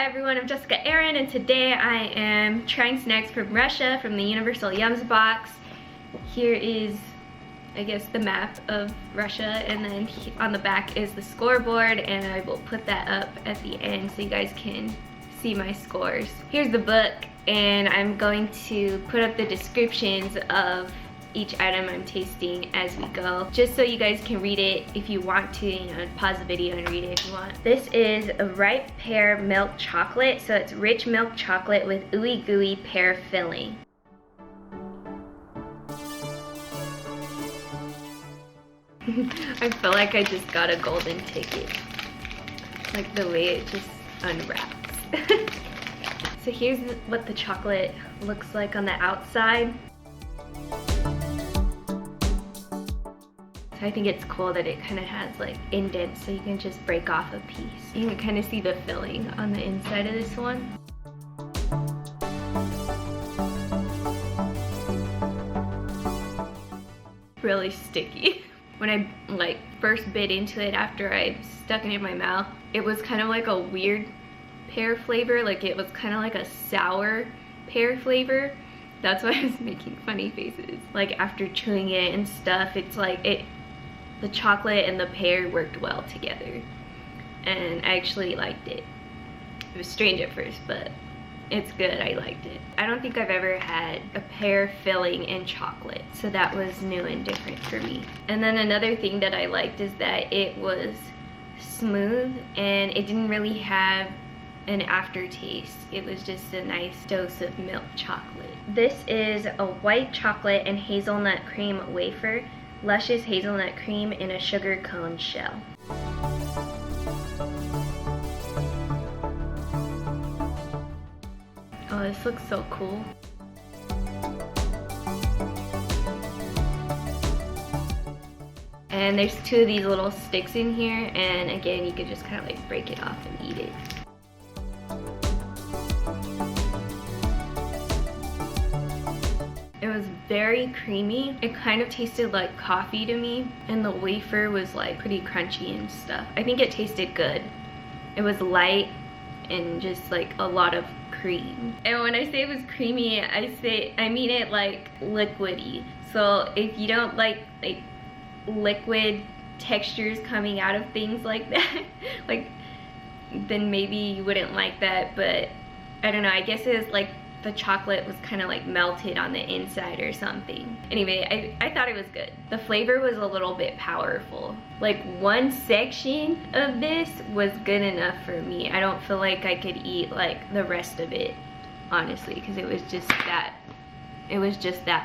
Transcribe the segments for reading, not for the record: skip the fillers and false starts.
Hi everyone, I'm Jessica Aaron, and today I am trying snacks from Russia from the Universal Yums box. Here is, I guess, the map of Russia, and then on the back is the scoreboard, and I will put that up at the end so you guys can see my scores. Here's the book, and I'm going to put up the descriptions of each item I'm tasting as we go, just so you guys can read it if you want to, you know, pause the video and read it if you want. This is a ripe pear milk chocolate, so it's rich milk chocolate with ooey gooey pear filling. I feel like I just got a golden ticket, like the way it just unwraps. So here's what the chocolate looks like on the outside. I think it's cool that it kind of has like indents so you can just break off a piece. You can kind of see the filling on the inside of this one. Really sticky. When I like first bit into it after I stuck it in my mouth, it was kind of like a weird pear flavor. Like it was kind of like a sour pear flavor. That's why I was making funny faces. Like after chewing it and stuff, it's like the chocolate and the pear worked well together, and I actually liked it. It was strange at first, but it's good. I liked it. I don't think I've ever had a pear filling in chocolate, so that was new and different for me. And then another thing that I liked is that it was smooth and it didn't really have an aftertaste. It was just a nice dose of milk chocolate. This is a white chocolate and hazelnut cream wafer. Luscious hazelnut cream in a sugar cone shell. Oh, this looks so cool. And there's two of these little sticks in here, and again, you could just kind of like break it off and eat it. It was very creamy. It kind of tasted like coffee to me, and the wafer was like pretty crunchy and stuff. I think it tasted good. It was light and just like a lot of cream. And when I say it was creamy, I mean it like liquidy. So if you don't like liquid textures coming out of things like that, then maybe you wouldn't like that. But I don't know, I guess it was like the chocolate was kind of like melted on the inside or something. Anyway, I thought it was good. The flavor was a little bit powerful. Like one section of this was good enough for me. I don't feel like I could eat like the rest of it, honestly, because it was just that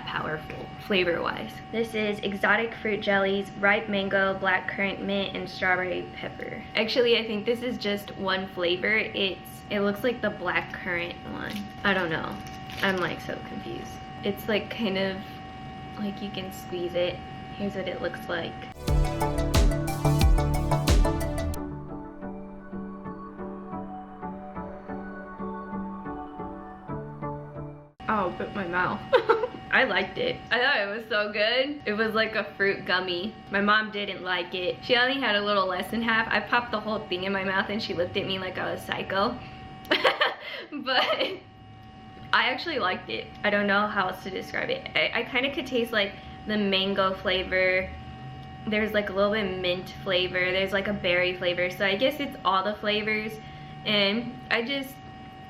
powerful flavor wise. This is exotic fruit jellies, ripe mango, blackcurrant, mint, and strawberry pepper. Actually, I think this is just one flavor. It looks like the blackcurrant one. I don't know. I'm like so confused. It's like kind of like you can squeeze it. Here's what it looks like. Oh, bit my mouth. I liked it. I thought it was so good. It was like a fruit gummy. My mom didn't like it. She only had a little less than half. I popped the whole thing in my mouth and she looked at me like I was psycho. But I actually liked it. I don't know how else to describe it. I kind of could taste like the mango flavor. There's like a little bit of mint flavor. There's like a berry flavor. So I guess it's all the flavors. And I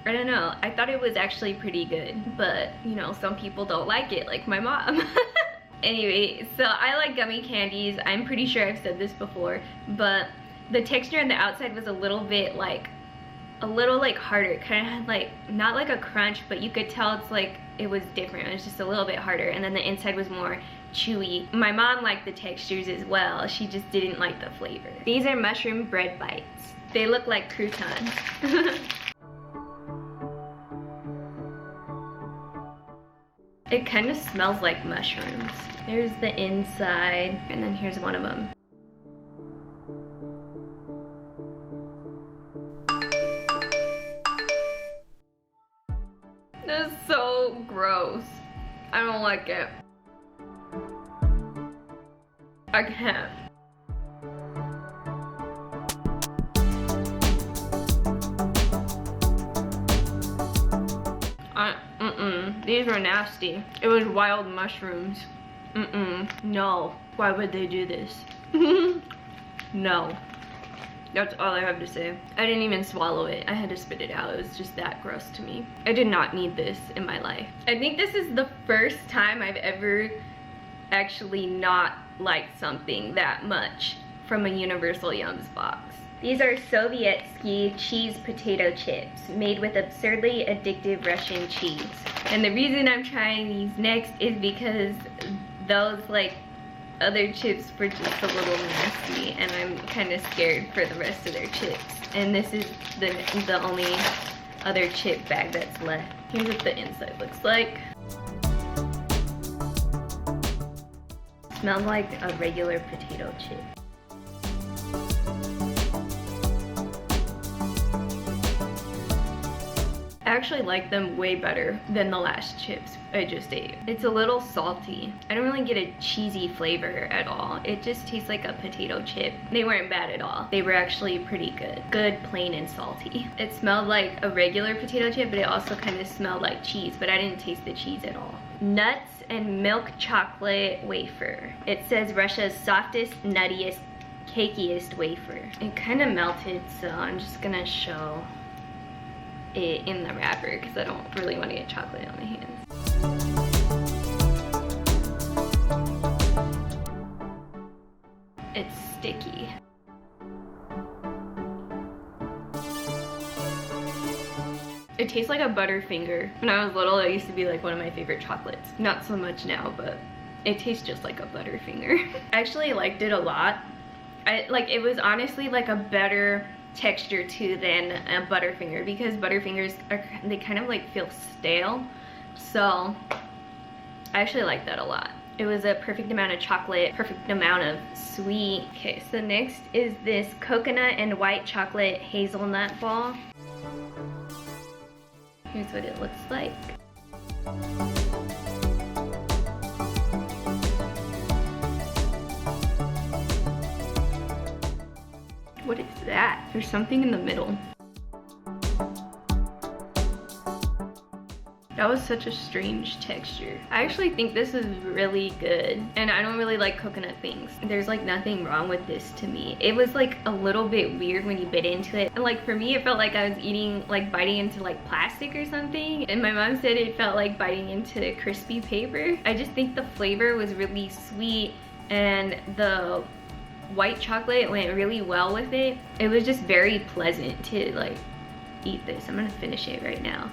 don't know. I thought it was actually pretty good. But, you know, some people don't like it, like my mom. Anyway, so I like gummy candies. I'm pretty sure I've said this before. But the texture on the outside was a little harder. Kind of had like, not like a crunch, but you could tell it's like, it was different. It was just a little bit harder. And then the inside was more chewy. My mom liked the textures as well. She just didn't like the flavor. These are mushroom bread bites. They look like croutons. It kind of smells like mushrooms. There's the inside, and then here's one of them. This is so gross. I don't like it. I can't. These were nasty. It was wild mushrooms. No. Why would they do this? No. That's all I have to say. I didn't even swallow it. I had to spit it out. It was just that gross to me. I did not need this in my life. I think this is the first time I've ever actually not liked something that much from a Universal Yums box. These are Sovietsky cheese potato chips made with absurdly addictive Russian cheese. And the reason I'm trying these next is because those like other chips were just a little nasty and I'm kind of scared for the rest of their chips. And this is the only other chip bag that's left. Here's what the inside looks like. Smells like a regular potato chip. I actually like them way better than the last chips I just ate. It's a little salty. I don't really get a cheesy flavor at all. It just tastes like a potato chip. They weren't bad at all. They were actually pretty good. Good, plain, and salty. It smelled like a regular potato chip, but it also kind of smelled like cheese, but I didn't taste the cheese at all. Nuts and milk chocolate wafer. It says Russia's softest, nuttiest, cakiest wafer. It kind of melted, so I'm just gonna show it in the wrapper because I don't really want to get chocolate on my hands. It's sticky. It tastes like a Butterfinger. When I was little, it used to be like one of my favorite chocolates. Not so much now, but it tastes just like a Butterfinger. I actually liked it a lot. It was honestly like a better texture too than a Butterfinger because Butterfingers they kind of like feel stale, so I actually like that a lot. It was a perfect amount of chocolate, perfect amount of sweet. Okay, so next is this coconut and white chocolate hazelnut ball. Here's what it looks like. What is that? There's something in the middle. That was such a strange texture. I actually think this is really good, and I don't really like coconut things. There's like nothing wrong with this to me. It was like a little bit weird when you bit into it, and like for me it felt like I was biting into like plastic or something, and my mom said it felt like biting into crispy paper. I just think the flavor was really sweet, and the white chocolate went really well with it. It was just very pleasant to like eat this. I'm gonna finish it right now.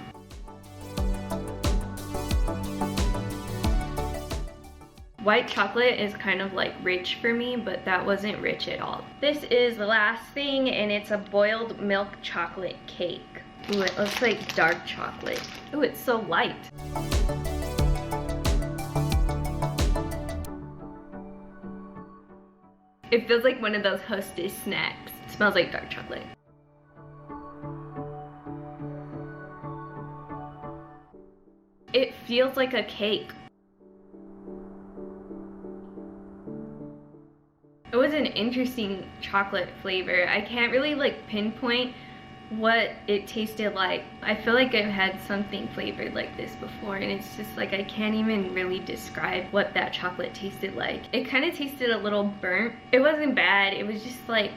White chocolate is kind of like rich for me, but that wasn't rich at all. This is the last thing, and it's a boiled milk chocolate cake. Ooh, it looks like dark chocolate. Ooh, it's so light. It feels like one of those Hostess snacks. It smells like dark chocolate. It feels like a cake. It was an interesting chocolate flavor. I can't really like pinpoint what it tasted like. I feel like I've had something flavored like this before, and it's just like I can't even really describe what that chocolate tasted like. It kind of tasted a little burnt. It wasn't bad. It was just like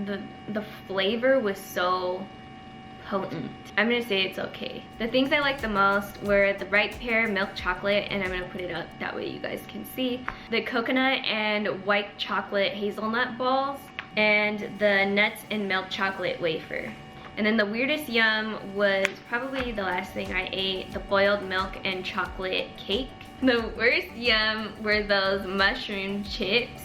the flavor was so potent. I'm gonna say it's okay. The things I liked the most were the bright pear milk chocolate, and I'm gonna put it up that way you guys can see. The coconut and white chocolate hazelnut balls, and the nuts and milk chocolate wafer. And then the weirdest yum was probably the last thing I ate, the boiled milk and chocolate cake. The worst yum were those mushroom chips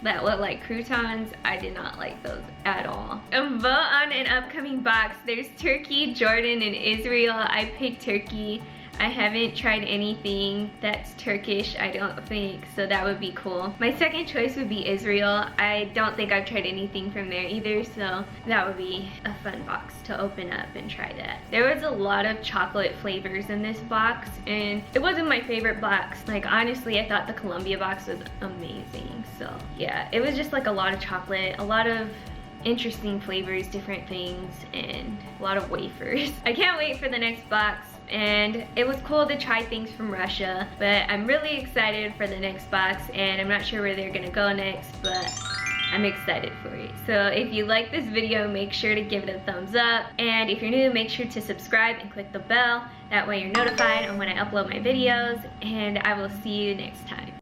that look like croutons. I did not like those at all. A vote on an upcoming box. There's Turkey, Jordan, and Israel. I picked Turkey. I haven't tried anything that's Turkish, I don't think, so that would be cool. My second choice would be Israel. I don't think I've tried anything from there either, so that would be a fun box to open up and try that. There was a lot of chocolate flavors in this box, and it wasn't my favorite box. Like, honestly, I thought the Columbia box was amazing, so yeah. It was just like a lot of chocolate, a lot of interesting flavors, different things, and a lot of wafers. I can't wait for the next box. And it was cool to try things from Russia, but I'm really excited for the next box, and I'm not sure where they're gonna go next, but I'm excited for it. So if you like this video, make sure to give it a thumbs up, and if you're new, make sure to subscribe and click the bell. That way you're notified on when I upload my videos, and I will see you next time.